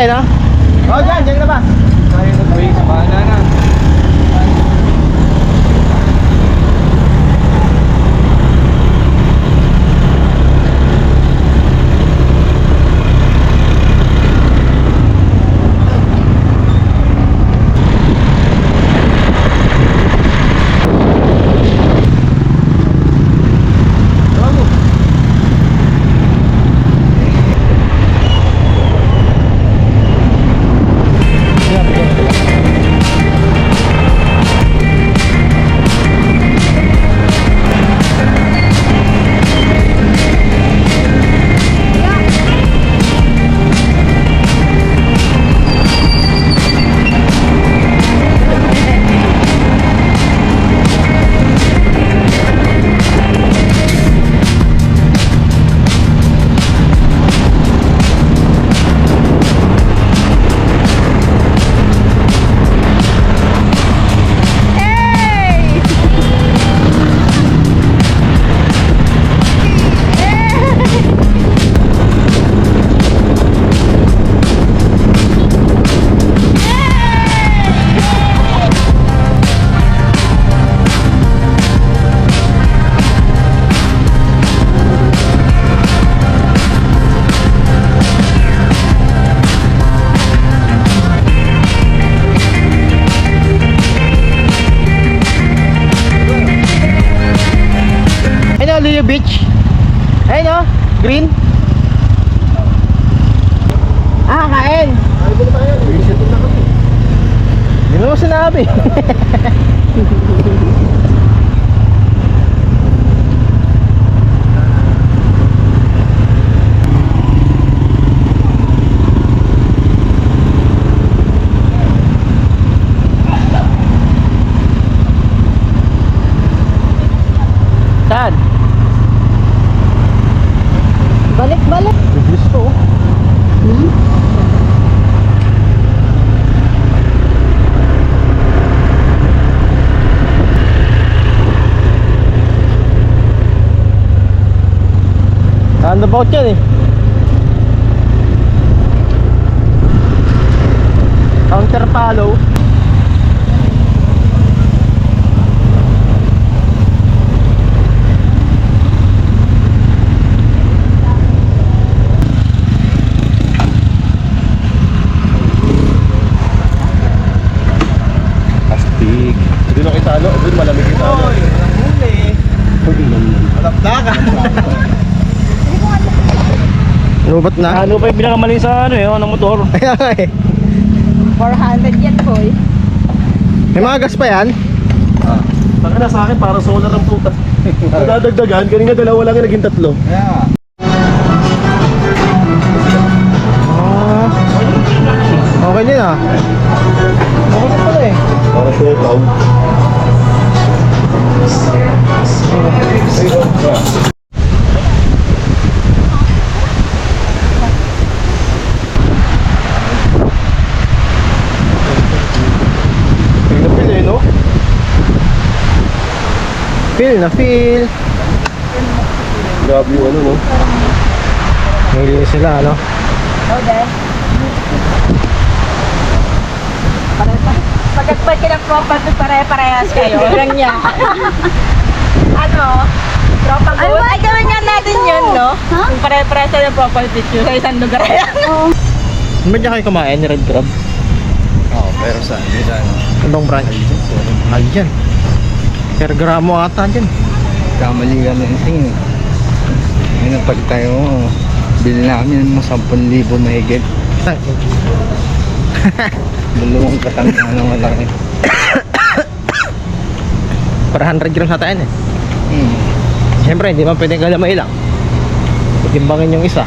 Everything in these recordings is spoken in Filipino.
eh, no? Oh, dyan na ba? Tayo nag-waste, bahala na. Leo Beach. Ayun no? Green. Kain. Hindi mo sinabi. Saan? Balik. Biblis to. Roundabout yan eh. Counter follow. Doon ako italo, doon malamig italo. Oy, huli. Malapda ka. Lubat na. Ano pa yung pinakamali sa ng motor? Kaya nga eh. 400 yan, boy. May mga gas pa yan? Baka na sa akin, para solar ang puta. Nadadagdagan, kanina dalawa lang yung naging tatlo. Yeah. Okay din ah. Okay din pala eh. Para show out. Feel na feel. Grabe yung ano, no? Nilinis sila, ano? Okay. Pagkagpag ka ng property, pare-parehas kayo. Ganyan. Ano? Tropa good? Ay, gawin nga natin yun, no? Kung pare-parehas kayo ng property sa isang lugar. Ba't niya kayo kumain ni Red Crab? Oo, pero saan? Ibang branch? Mahal dyan. Per gramo ata dyan. Kamali ka ng ting. Ngayon pag tayo, bili namin ng 10,000 mahigit. Dalawang katangka na malaki. Para 100 grams ata yan eh. Siyempre, hindi man pwedeng galamay lang. Timbangin yung isa.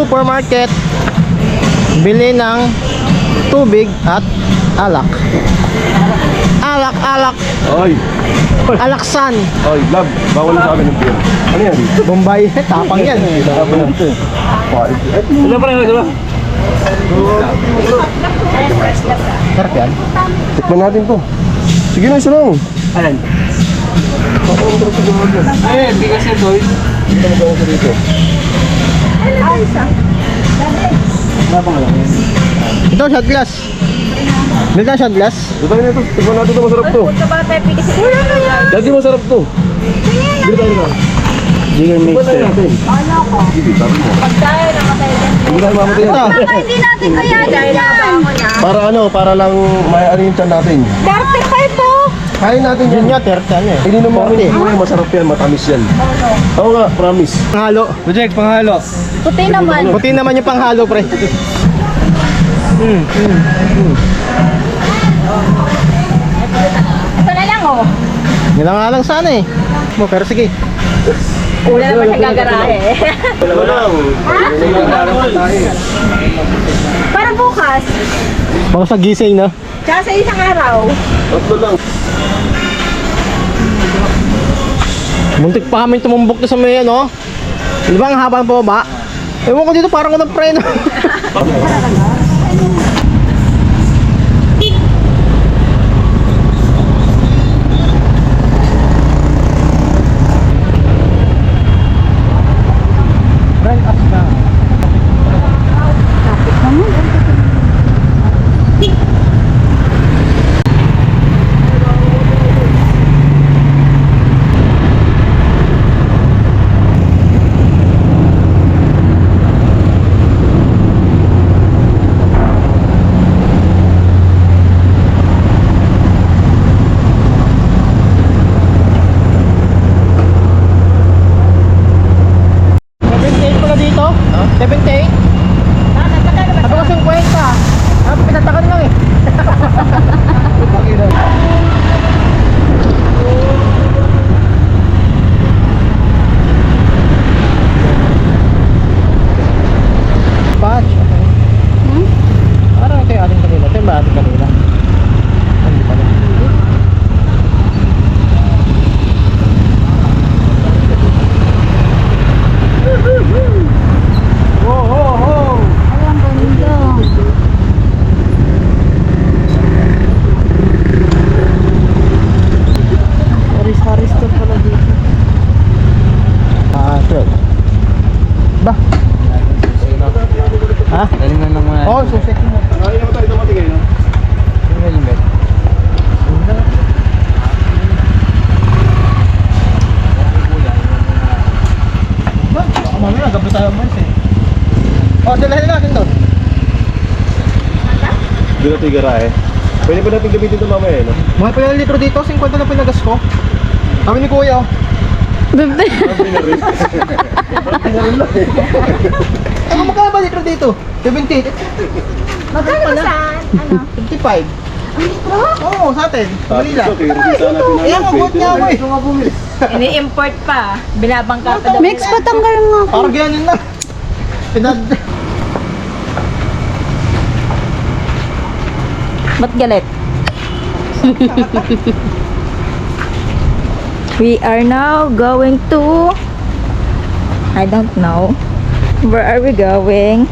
Supermarket, bili ng tubig at alak. alak-alak, Oy! alaksan. Oy, love, bawal na sa akin ng beer. Ano yan? Bombay, tapang yan. Tapos natin. Sila pa rin, sila. Sarap yan. Tikman natin to. Sige na, isa lang. Ayan. Eh, bigas yan, Doy. Ito mo sa dito. Ito, shot glass. Dito, shot glass. Ito tayo na ito. Tikman natin ito, masarap to. Punta ba tayo pigis? Dati masarap to. Dito tayo na. Jigger Tikman mixer. natin. Sige, tama mo. Pag tayo namatay din. Hindi tayo mamatay Ito. yan. Hindi natin kaya dahil nakabangon na. Para ano, para lang may ano yung tiyan natin. 35 po. Kain natin Yun yan. nga, 30 ano eh. Ininom mo kami. Masarap yan, matamis yan. Oo nga, promise. Panghalo. Project, panghalo. Puti naman. Puti naman yung panghalo, pre. Ito na lang oh. Yan nga lang sana eh. Pero sige. Wala naman siya gagarahe. Dalawa lang. Para bukas. Baka sa gising, no? Tsaka sa isang araw. Tatlo lang. Muntik pa kami tumumbok na sa may ano. Di ba ang haba ng baba? Ewan ko dito parang ko ng preno. Doon natin garahe. Pwede pa natin gamitin ito mamaya, no? Mga pilang litro dito, 50 na pinagas ko. Kami ni Kuya, oh. Ano magkano ba litro dito? 70. Magkano ba saan? Ano? 55. Oo, sa atin. Manila. Okay, resita natin namin. Ayan, mabot niya ako eh. Ini-import pa. Binabangka pa daw. Mix patanggal nga. Parang ganyan na. Pinad... Ba't galit? We are now going to... I don't know. Where are we going?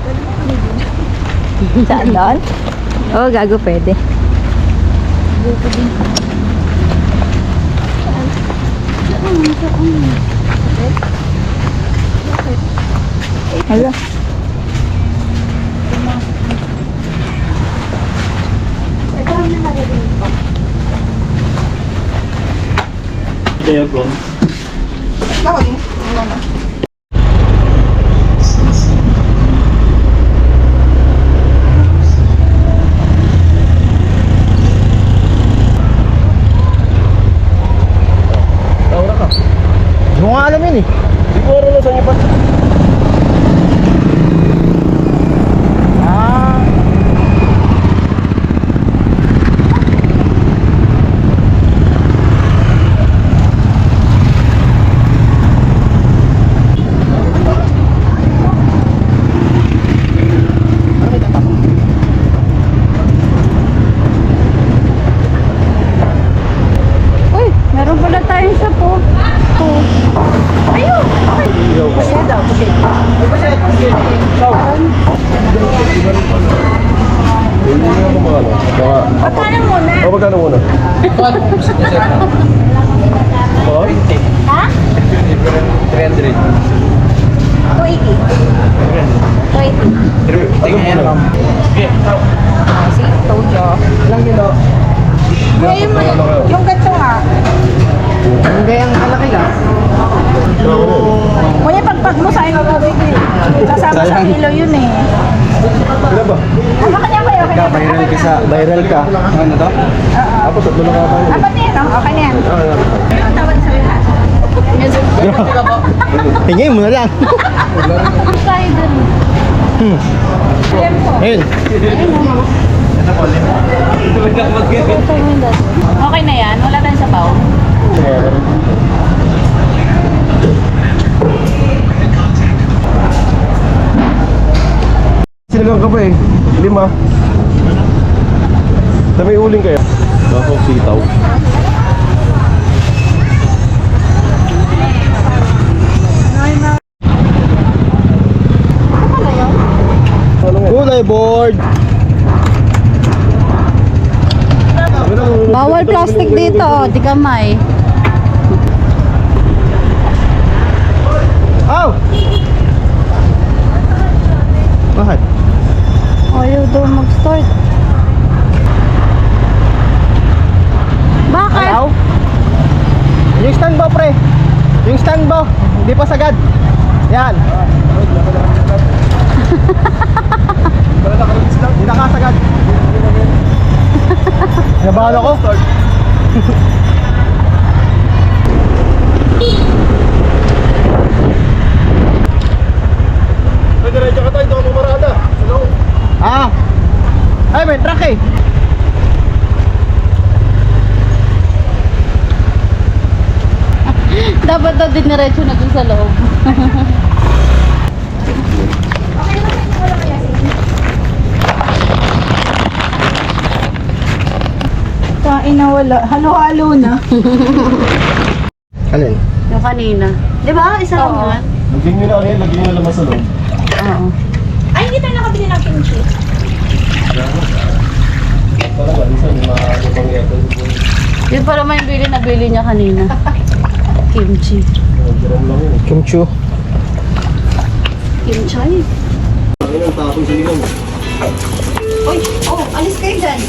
Saan doon? Oh, gago pwede. Hala. Kaya po. Taura ka. Hindi ko nga alam yun eh. Siguro na sa inyo pa. magkano muna? Oh? Ha? 300. 280. 280. Ano muna? See, told you. Ilang kilo? Kuya, yung ganito nga. Hindi, ang kalaki lang. Kuya, pagpag mo sa inyo tubig eh. Kasama sa kilo yun eh. Kila ba? Ano kanya kuya? Okay na. Viral ka sa... Viral ka. Ano to? Tapos tatlo na nga tayo. Apat na yan, oh. Okay na yan. Ano tawag sa lahat? Hingin mo na lang. Tayo dun. Ayan po. Ayun. Okay na yan? Wala tayong sabaw? Sinigang ka pa eh. 5. Sa may uling kaya? Bakong sitaw. Gulay board. Bawal plastic dito, oh, di kamay. Oh! Bakit? Ayaw daw mag-start. Bakit? Ayaw? Yung stand mo, pre. Yung stand mo. Hindi pa sagad. Yan. Hindi nakasagad. Nabahan ako. Ay, diretso ka tayo. Ito ang pumarada. Hello? Ah. Ay, may truck eh. Dapat daw diniretso na dun sa loob. Kain na wala. Halo-halo na. Alin? Yung kanina. Di ba? Isa lang Oo. yun. Lagyan nyo na ano yun. Lagyan nyo na naman sa loob. Oo. Ay, hindi tayo nakabili ng kimchi. Talaga, minsan yung mga ibang yato. Yun pa naman yung bili niya kanina. Kimchi. Diram lang yun. Kimchu. Kimchi? Ang inang tapong sinigang. Uy, oh, alis kayo dyan.